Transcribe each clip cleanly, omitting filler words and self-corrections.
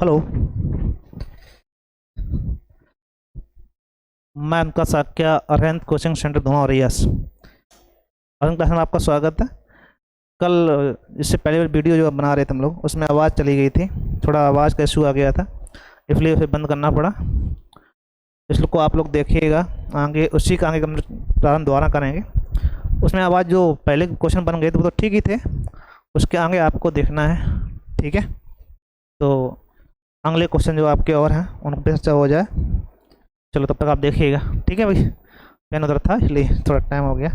Hello. मैं उनका Sakya Arhant coaching centre धुआं और यस अरहंत क्लास में आपका स्वागत है। कल इससे पहले वाली वीडियो जो बना रहे थे हम लोग, उसमें आवाज़ चली गई थी, थोड़ा आवाज़ का इशू आ गया था, इसलिए उसे बंद करना पड़ा। इसको आप लोग देखिएगा, आगे उसी का आगे हम प्रारंभ दोबारा करेंगे। उसमें आवाज़ जो पहले क्वेश्चन बन गए थे वो तो ठीक ही थे, उसके आगे आपको देखना है, ठीक है। तो अगले क्वेश्चन जो आपके और हैं उनको पे चर्चा हो जाए। चलो तब तक आप देखिएगा, ठीक है भाई। पेन उधर था इसलिए थोड़ा टाइम हो गया,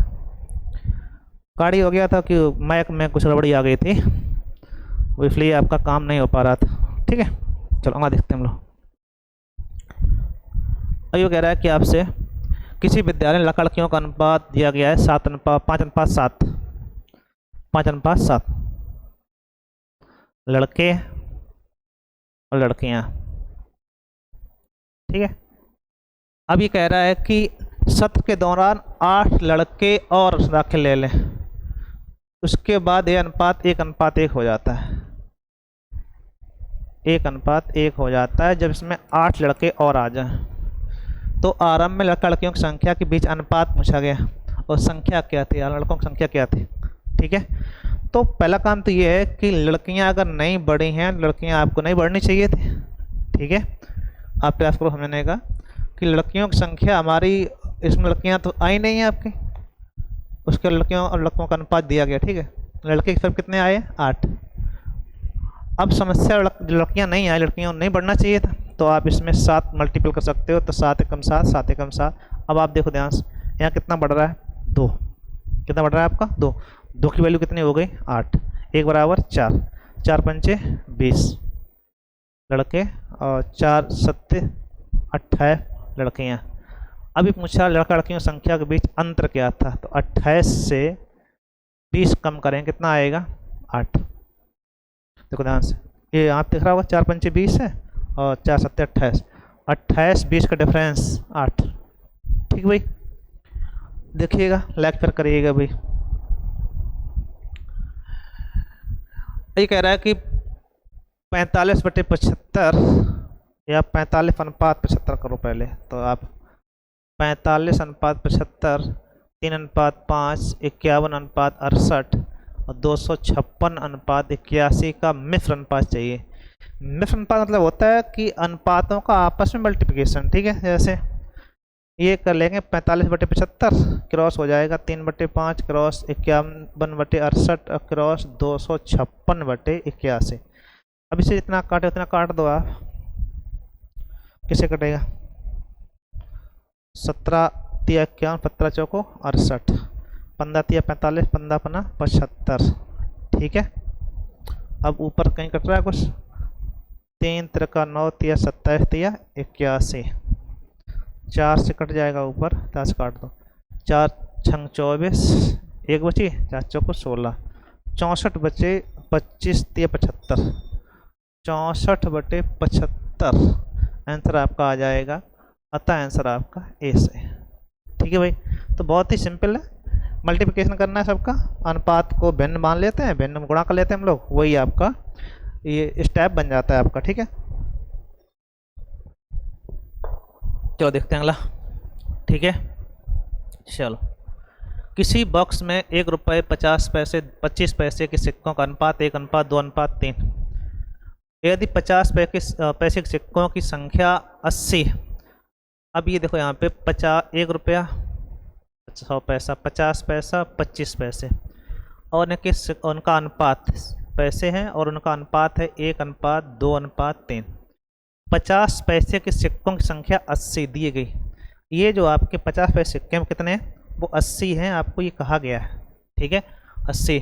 गाड़ी हो गया था कि मैक में कुछ गड़बड़ी आ गई थी, वो इसलिए आपका काम नहीं हो पा रहा था, ठीक है। चलो आगे देखते हैं हम लोग। और ये कह रहा है कि आपसे किसी विद्यालय में लड़कियों का अनुपात दिया गया है 5:7, 5:7 लड़के और लड़कियां, ठीक है। अब ये कह रहा है कि सत्र के दौरान 8 लड़के और दाखिल ले लें, उसके बाद ये अनुपात 1:1 हो जाता है, 1:1 हो जाता है जब इसमें 8 लड़के और आ जाएं। तो आरंभ में लड़का लड़कियों की संख्या के बीच अनुपात पूछा गया, और संख्या क्या थी, लड़कों की संख्या क्या थी, ठीक है। तो पहला काम तो ये है कि लड़कियां अगर नहीं बढ़ी हैं, लड़कियां आपको नहीं बढ़नी चाहिए थी, ठीक है। आप प्रयास करो समझने का कि लड़कियों की संख्या हमारी, इसमें लड़कियां तो आई नहीं है आपकी, उसके लड़कियों और लड़कों का अनुपात दिया गया, ठीक है। लड़के के सब कितने आए, 8। अब समस्या लड़कियां नहीं आई, लड़कियों नहीं बढ़ना चाहिए था, तो आप इसमें 7 मल्टीपल कर सकते हो, तो 7 एकम 7, 7 एकम 7। अब आप देखो ध्यान से, यहाँ कितना बढ़ रहा है, 2। कितना बढ़ रहा है आपका, 2। 2 की वैल्यू कितनी हो गई, 8। 1 बराबर 4, 4 पंचे 20 लड़के और 4 सत्ते 28 लड़कियाँ। अभी पूछा लड़का लड़कियों की संख्या के बीच अंतर क्या था, तो 28 से 20 कम करें कितना आएगा, 8। देखो ध्यान से, ये आप दिख रहा होगा 4 पंचे 20 है और 4 सत्ते 28, 28 20 का डिफरेंस 8, ठीक भाई। देखिएगा, लाइक फिर करिएगा भाई। ये कह रहा है कि 45/75 या 45:75 करो पहले, तो आप 45:75, 3:5, 51:68 और 256:81 का मिश्र अनुपात चाहिए। मिश्र अनुपात मतलब होता है कि अनुपातों का आपस में मल्टीप्लिकेशन, ठीक है। जैसे ये कर लेंगे 45/75 क्रॉस हो जाएगा 3/5 क्रॉस 51/68 क्रॉस 256/81। अब इसे जितना काटे उतना काट दो आप, किसे कटेगा, 17 तिया 51, 17 चौको 68, 15 तिया 45, 15 पना 75, ठीक है। अब ऊपर कहीं कट रहा है कुछ, 3 त्रिका 9 तिया 27 तिया 81, 4 से कट जाएगा ऊपर, 10 काट दो, 4 छंग 24, 1 बची, 4 चौको 16, 64 बचे 25 तिया 75, 64/75 आंसर आपका आ जाएगा, अतः आंसर आपका ए से, ठीक है भाई। तो बहुत ही सिंपल है, मल्टीप्लिकेशन करना है सबका, अनुपात को भिन्न मान लेते हैं, भिन्न में गुणा कर लेते हैं हम लोग, वही आपका ये स्टेप बन जाता है आपका, ठीक है। चलो देखते हैं अगला, ठीक है। चलो, किसी बॉक्स में 1 रुपये 50 पैसे 25 पैसे के सिक्कों का अनुपात 1:2:3। यदि 50 पैसे के सिक्कों की संख्या 80, अब ये देखो यहाँ पे 1 रुपया 100 पैसा 50 पैसा 25 पैसे, और उनका अनुपात पैसे हैं और उनका अनुपात है 1:2:3। 50 पैसे के सिक्कों की संख्या 80 दी गई, ये जो आपके 50 पैसे सिक्के में कितने हैं, वो 80 हैं, आपको ये कहा गया है, ठीक है, 80।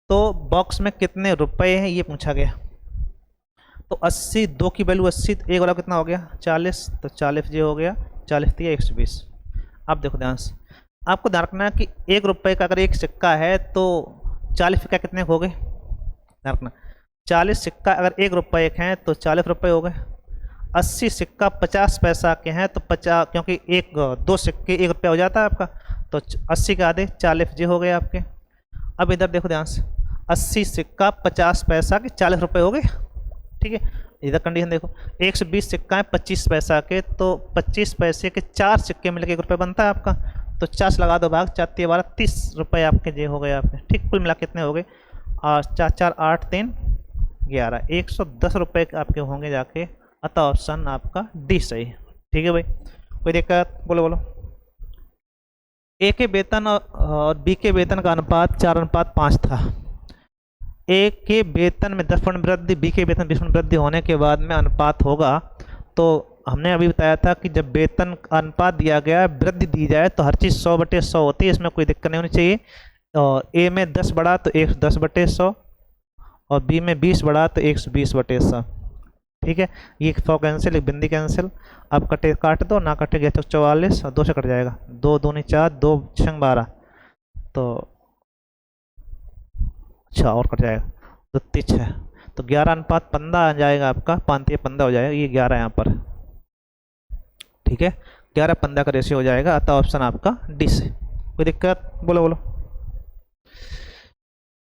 तो बॉक्स में कितने रुपए हैं ये पूछा गया, तो 80, 2 की वैल्यू 80, तो एक वाला कितना हो गया 40, तो 40 ये हो गया, 40 दिया 120। अब देखो ध्यान से, आपको ध्यान रखना कि 1 रुपये का अगर एक सिक्का है तो 40 सिक्का कितने हो गए, ध्यान रखना 40 सिक्का अगर 1 रुपये के हैं तो 40 रुपये हो गए। 80 सिक्का 50 पैसा के हैं तो 50, क्योंकि 2 सिक्के 1 रुपया हो जाता है आपका, तो 80 के आधे 40 जी हो गए आपके। अब इधर देखो ध्यान से, 80 सिक्का 50 पैसा के 40 रुपये हो गए, ठीक है। इधर कंडीशन देखो, 120 सिक्का है 25 पैसा के, तो 25 पैसे के 4 सिक्के मिलके 1 रुपये बनता है आपका। तो 4 लगा दो भाग, 4 12 30 रुपये आपके जे हो गए आपके, ठीक। कुल मिला कितने हो गए, 4 4 8 3 11, 110 रुपये आपके होंगे जाके। अतः ऑप्शन आपका डी सही, ठीक है भाई। कोई दिक्कत, बोलो बोलो। ए के वेतन और बी के वेतन का अनुपात 4:5 था। ए के वेतन में 10% वृद्धि, बी के वेतन 20% वृद्धि होने के बाद में अनुपात होगा। तो हमने अभी बताया था कि जब वेतन अनुपात दिया गया, वृद्धि दी जाए तो हर चीज़ 100/100 होती है, इसमें कोई दिक्कत नहीं होनी चाहिए। और ए में 10 बढ़ा तो 110/100, और बी में 20 बढ़ा तो 120/100, ठीक है। ये 100 कैंसिल, एक बिंदी कैंसिल, अब कटे काट दो, ना कटेगा तो 44 और 2 से कट जाएगा, 2 दूनी 4, 2 छंग 12, तो अच्छा और कट जाएगा, 2 3 6, तो 11:15 आ जाएगा आपका, 5-15 हो जाएगा, ये 11 यहाँ पर, ठीक है। 11-15 का रेशियो हो जाएगा, अतः ऑप्शन आपका डी से। कोई दिक्कत, बोलो बोलो।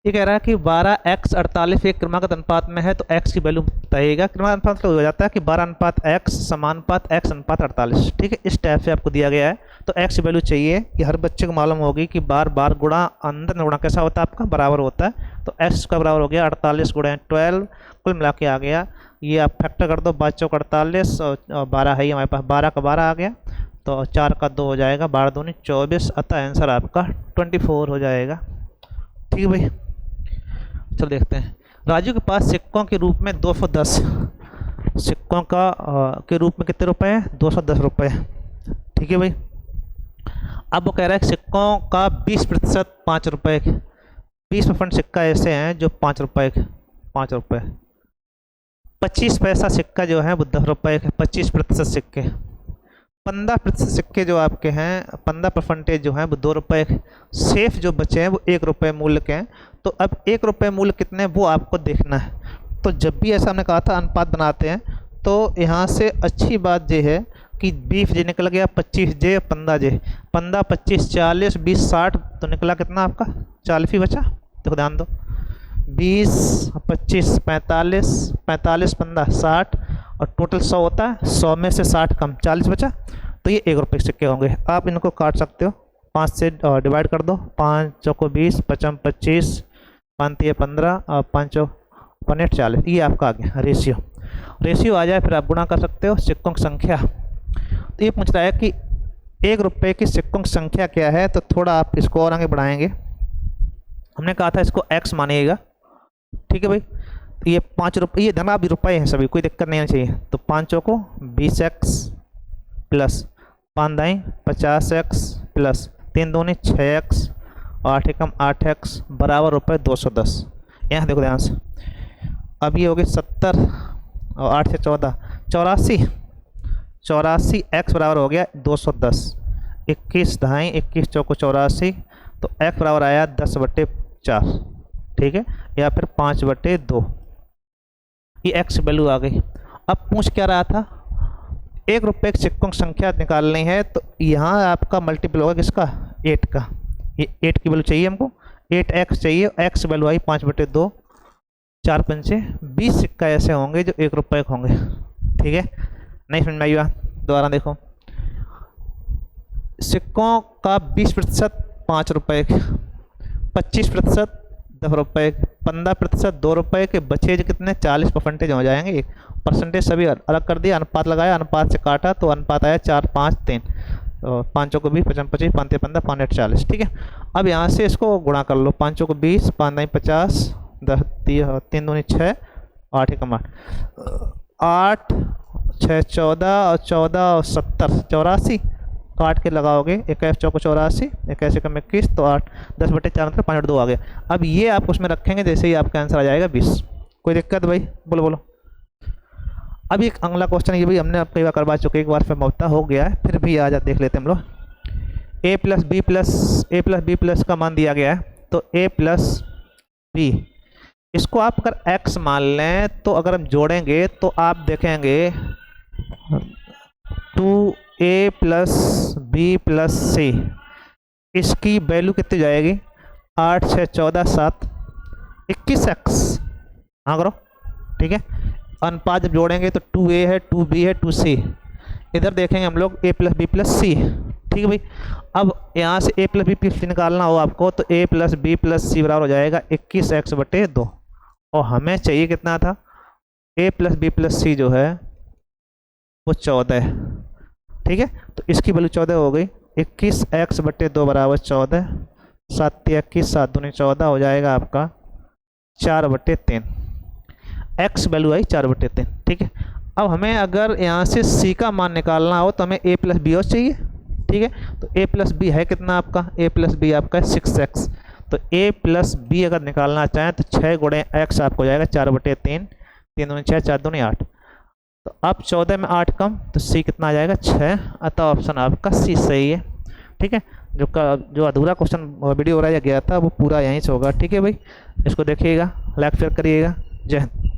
ये कह रहा है कि 12x 48 एक क्रमागत अनुपात में है, तो x की वैल्यू बताइएगा। क्रमागत अनुपात हो जाता है कि 12:x समानुपात x अनुपात 48, ठीक है। इस टाइप से आपको दिया गया है, तो x की वैल्यू चाहिए कि हर बच्चे को मालूम होगी कि बार बार गुणा अंदर में गुणा कैसा होता है आपका, बराबर होता है। तो x का बराबर हो गया 48 × 12, कुल मिला के आ गया। ये आप फैक्टर कर दो, 5 चौक 48 और 12 है हमारे पास, 12 का 12 आ गया, तो 4 का 2 हो जाएगा, 12 दूनी 24, अतः आंसर आपका 24 हो जाएगा, ठीक है भाई। चलो देखते हैं। राजू के पास सिक्कों के रूप में 210 सिक्कों का के रूप में कितने रुपए हैं, 210 रुपये, ठीक है भाई। अब वो कह रहा है कि सिक्कों का 20% 5 रुपये, 20% सिक्का ऐसे हैं जो 5 रुपये, 25 पैसा सिक्का जो है वो 10 रुपये के, 25% सिक्के, 15% सिक्के जो आपके हैं, 15% जो हैं वो 2 रुपये, सेफ जो बचे हैं वो 1 रुपये मूल्य के हैं। तो अब 1 रुपये मूल्य कितने वो आपको देखना है। तो जब भी ऐसा हमने कहा था अनुपात बनाते हैं, तो यहाँ से अच्छी बात ये है कि 20 जे निकल गया, 25 जे, 15 जे, 15 25 40 20 60, तो निकला कितना आपका 40 ही बचा। देखो ध्यान दो, 20 25 45 45 15 60, और टोटल 100 होता है, 100 में से 60 कम 40 बचा, तो ये 1 रुपये के सिक्के होंगे। आप इनको काट सकते हो, 5 से डिवाइड कर दो, 5 चौको 20, 5 25, 5 15 और 5 18 40, ये आपका आ गया रेशियो आ जाए, फिर आप गुणा कर सकते हो सिक्कों की संख्या। तो ये पूछ रहा है कि 1 रुपये की सिक्कों की संख्या क्या है, तो थोड़ा आप इसको और आगे बढ़ाएंगे। हमने कहा था इसको x मानिएगा, ठीक है भाई। तो ये 5 रुपये, ये धनाभी रुपये हैं सभी, कोई दिक्कत नहीं आनी चाहिए। तो 5 चौको 20x प्लस 5 दाई 50x प्लस 3 दूनी 6x, 8 एकम 8x बराबर रुपये 210। यहाँ देखो ध्यान से, अब ये हो गए 70 और 8 से 14 84 x बराबर हो गया 210, 21 ढाई 21 चौको 84, तो x बराबर आया 10/4, ठीक है, या फिर 5/2, ये x वैल्यू आ गई। अब पूछ क्या रहा था, 1 रुपये के सिक्कों की संख्या निकालनी है, तो यहाँ आपका मल्टीपल होगा किसका, 8 का। ये 8 की वैल्यू चाहिए हमको, 8x चाहिए, x वैल्यू आई 5/2, 4 पंचे 20 सिक्का ऐसे होंगे जो 1 रुपये के होंगे, ठीक है। नहीं समझ में आइएगा, दोबारा देखो, सिक्कों का 20% 5 रुपये के, 25% 10 रुपये, 15% 2 रुपये के, बचे जो कितने 40% हो जाएंगे। परसेंटेज सभी अलग कर दिया, अनुपात लगाया, अनुपात से काटा तो अनुपात आया 4 5 3, तो 5 को 20 55 25 5 15 5 8 40, ठीक है। अब यहाँ से इसको गुणा कर लो, 5 को 20 5 9 50 10 3 दूनी 6 8 एकम 8 6 14 और 14 और 70 84, काट के लगाओगे, 21 चौको 84, 21 एकम 21, तो 8 10/4 मतलब 5/2 आ गया। अब ये आप उसमें रखेंगे, जैसे ही आपका आंसर आ जाएगा 20। कोई दिक्कत भाई, बोलो बोलो। अब एक अगला क्वेश्चन, ये भी हमने अब कई बार करवा चुके, एक बार फिर मौका हो गया है, फिर भी आ जा देख लेते हैं हम लोग। a प्लस b प्लस का मान दिया गया है, तो a प्लस b, इसको आप अगर x मान लें, तो अगर हम जोड़ेंगे तो आप देखेंगे 2a plus b plus c, इसकी वैल्यू कितनी जाएगी, 8 6 14 7 21x, हाँ करो, ठीक है। अनुपात जब जोड़ेंगे तो 2a है, 2b है, 2c। इधर देखेंगे हम लोग a प्लस बी प्लस सी। ठीक है भाई। अब यहाँ से a प्लस बी प्लस सी निकालना हो आपको तो a प्लस बी प्लस सी बराबर हो जाएगा 21x/2। और हमें चाहिए कितना था, a प्लस बी प्लस सी जो है वो 14 है। ठीक है, तो इसकी वैल्यू 14 हो गई। 21x/2 बराबर 14, 7 21, 7 दूनी 14 हो जाएगा आपका 4/3। x वैल्यू आई 4/3। ठीक है, अब हमें अगर यहाँ से c का मान निकालना हो तो हमें a प्लस बी और चाहिए। ठीक है, तो a प्लस बी है कितना आपका, a प्लस बी आपका है 6x। तो a प्लस बी अगर निकालना चाहें तो 6 गुणे x आपको हो जाएगा 4/3, 3 दूनी 6, 4 दूनी 8। तो अब 14 में 8 कम तो c कितना आ जाएगा 6। अतः ऑप्शन आपका c सही है। ठीक है, जो अधूरा क्वेश्चन वीडियो हो रहा गया था वो पूरा यहीं से होगा। ठीक है भाई, इसको देखिएगा, लाइक शेयर करिएगा। जय हिंद।